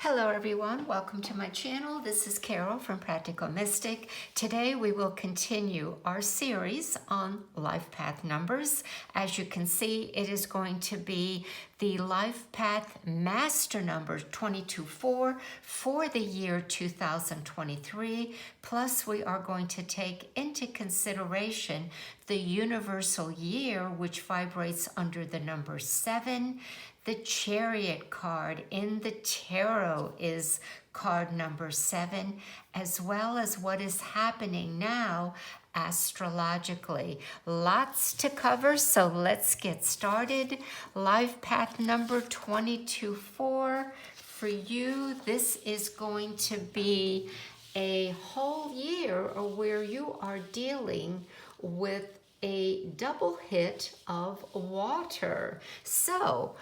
Hello everyone, welcome to my channel. This is Carol from Practical Mystic. Today we will continue our series on life path numbers. As you can see, it is going to be the life path master number 22-4 for the year 2023. Plus we are going to take into consideration the universal year, which vibrates under the number 7. The Chariot card in the tarot is card number 7, as well as what is happening now astrologically. Lots to cover, so let's get started. Life path number 22-4 for you. This is going to be a whole year where you are dealing with a double hit of water. So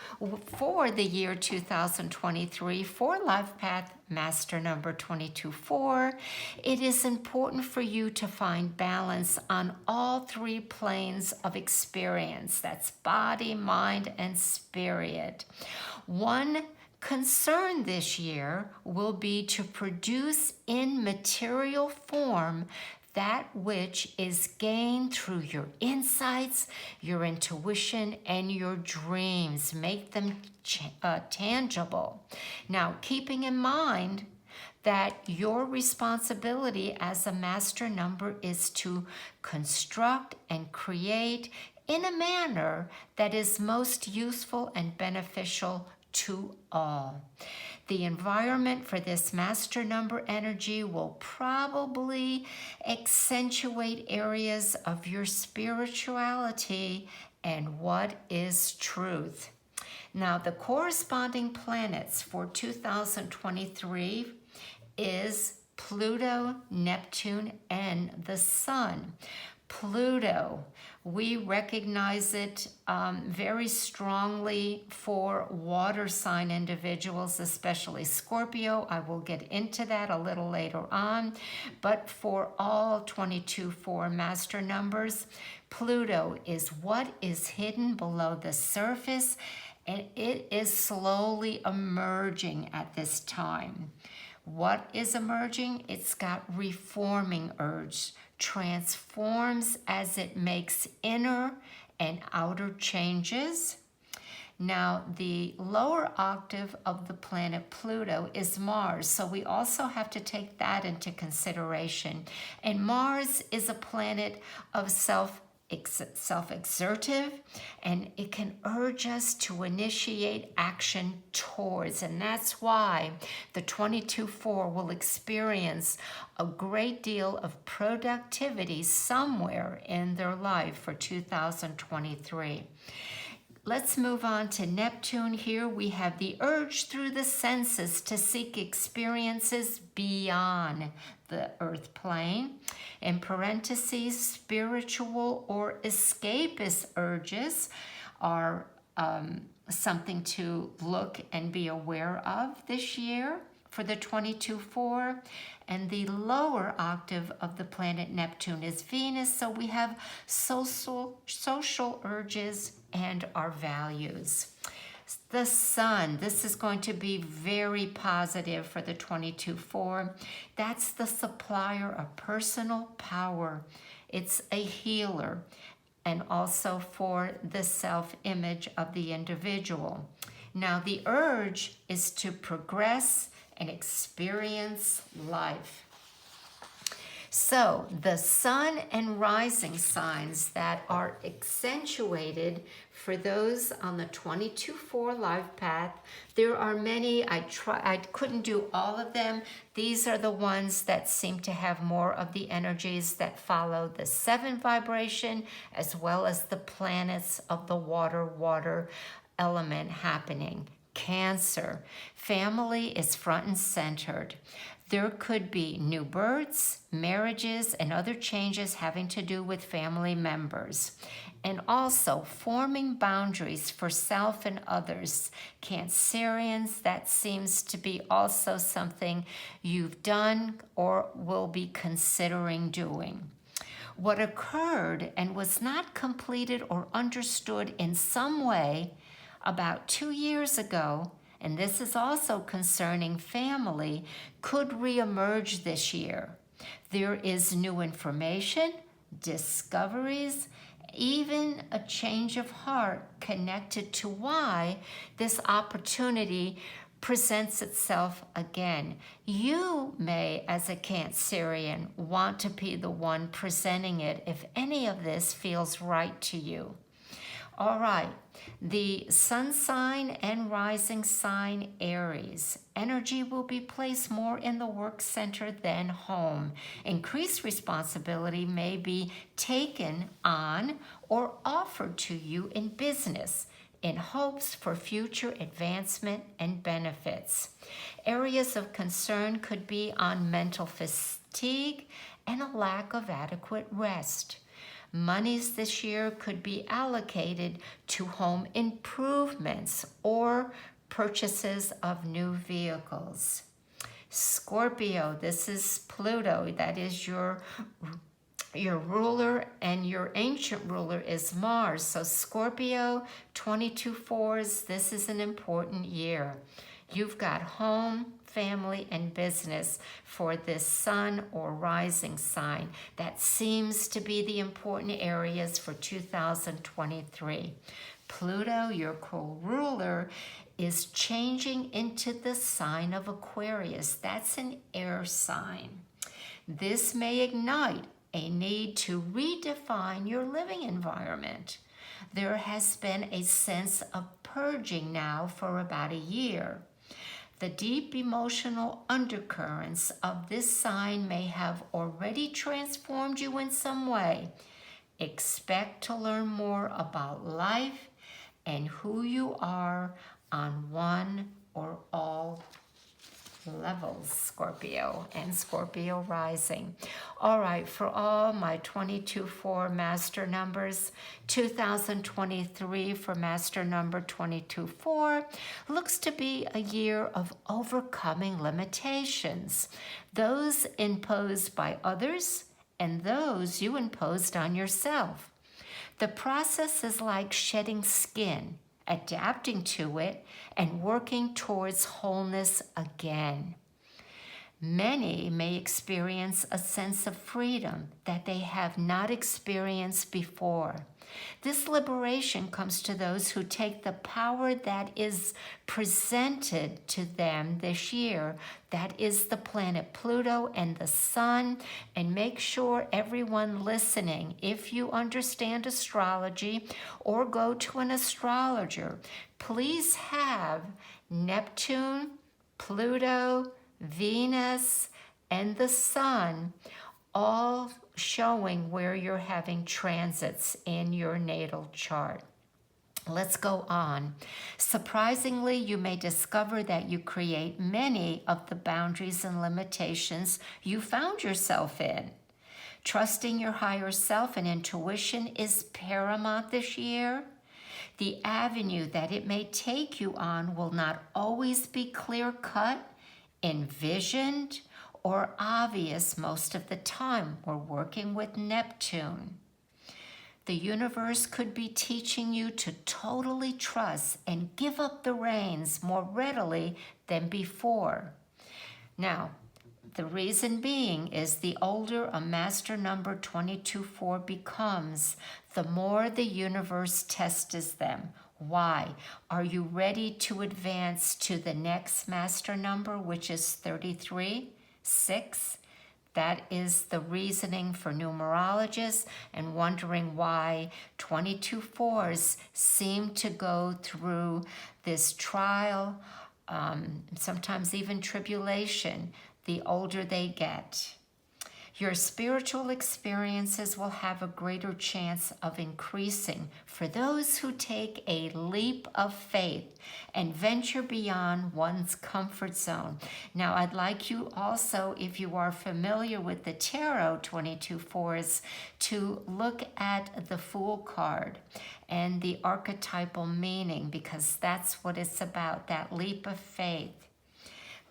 for the year 2023, for Life Path Master number 22-4, it is important for you to find balance on all three planes of experience. That's body, mind, and spirit. One concern this year will be to produce in material form that which is gained through your insights, your intuition, and your dreams. Make them tangible. Now, keeping in mind that your responsibility as a master number is to construct and create in a manner that is most useful and beneficial to all. The environment for this master number energy will probably accentuate areas of your spirituality and what is truth. Now, the corresponding planets for 2023 is Pluto, Neptune, and the Sun. Pluto, we recognize it very strongly for water sign individuals, especially Scorpio. I will get into that a little later on. But for all 22-4 master numbers, Pluto is what is hidden below the surface, and it is slowly emerging at this time. What is emerging? It's got reforming urge, transforms as it makes inner and outer changes. Now, the lower octave of the planet Pluto is Mars, so we also have to take that into consideration. And Mars is a planet of self-exertive, and it can urge us to initiate action towards, and that's why the 22-4 will experience a great deal of productivity somewhere in their life for 2023. Let's move on to Neptune. Here we have the urge through the senses to seek experiences beyond the earth plane. In parentheses, spiritual or escapist urges are something to look and be aware of this year for the 22-4. And the lower octave of the planet Neptune is Venus, so we have social urges and our values. The Sun, this is going to be very positive for the 22-4. That's the supplier of personal power. It's a healer, and also for the self-image of the individual. Now, the urge is to progress and experience life. So the sun and rising signs that are accentuated for those on the 22-4 life path, there are many. I couldn't do all of them. These are the ones that seem to have more of the energies that follow the 7 vibration, as well as the planets of the water element happening. Cancer, family is front and centered. There could be new births, marriages, and other changes having to do with family members. And also forming boundaries for self and others. Cancerians, that seems to be also something you've done or will be considering doing. What occurred and was not completed or understood in some way about 2 years ago and this is also concerning family, could reemerge this year. There is new information, discoveries, even a change of heart connected to why this opportunity presents itself again. You may, as a Cancerian, want to be the one presenting it if any of this feels right to you. All right, the sun sign and rising sign Aries. Energy will be placed more in the work center than home. Increased responsibility may be taken on or offered to you in business in hopes for future advancement and benefits. Areas of concern could be on mental fatigue and a lack of adequate rest. Monies this year could be allocated to home improvements or purchases of new vehicles. Scorpio, this is Pluto. That is your ruler, and your ancient ruler is Mars. So Scorpio, 22/4s, this is an important year. You've got home, family, and business for this sun or rising sign. That seems to be the important areas for 2023. Pluto, your co-ruler, is changing into the sign of Aquarius. That's an air sign. This may ignite a need to redefine your living environment. There has been a sense of purging now for about a year. The deep emotional undercurrents of this sign may have already transformed you in some way. Expect to learn more about life and who you are on one or all levels, Scorpio and Scorpio rising. All right, for all my 22/4 master numbers, 2023 for master number 22/4 looks to be a year of overcoming limitations, those imposed by others and those you imposed on yourself. The process is like shedding skin, adapting to it, and working towards wholeness again. Many may experience a sense of freedom that they have not experienced before. This liberation comes to those who take the power that is presented to them this year, that is the planet Pluto and the sun, and make sure everyone listening, if you understand astrology or go to an astrologer, please have Neptune, Pluto, Venus, and the sun all showing where you're having transits in your natal chart. Let's go on. Surprisingly, you may discover that you create many of the boundaries and limitations you found yourself in. Trusting your higher self and intuition is paramount this year. The avenue that it may take you on will not always be clear-cut, envisioned, or obvious most of the time. We're working with Neptune. The universe could be teaching you to totally trust and give up the reins more readily than before. Now, the reason being is the older a master number 22/4 becomes, the more the universe tests them. Why? Are you ready to advance to the next master number, which is 33/6? That is the reasoning for numerologists and wondering why 22/4s seem to go through this trial, sometimes even tribulation, the older they get. Your spiritual experiences will have a greater chance of increasing for those who take a leap of faith and venture beyond one's comfort zone. Now, I'd like you also, if you are familiar with the Tarot 22/4s, to look at the Fool card and the archetypal meaning, because that's what it's about, that leap of faith.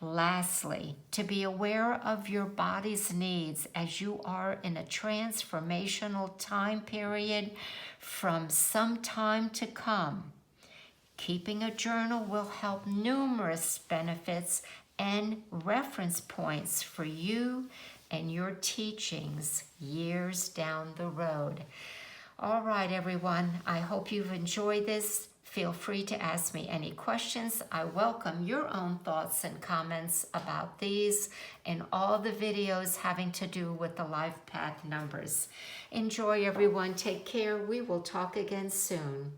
Lastly, to be aware of your body's needs as you are in a transformational time period from some time to come. Keeping a journal will help numerous benefits and reference points for you and your teachings years down the road. All right, everyone, I hope you've enjoyed this. Feel free to ask me any questions. I welcome your own thoughts and comments about these and all the videos having to do with the life path numbers. Enjoy, everyone. Take care. We will talk again soon.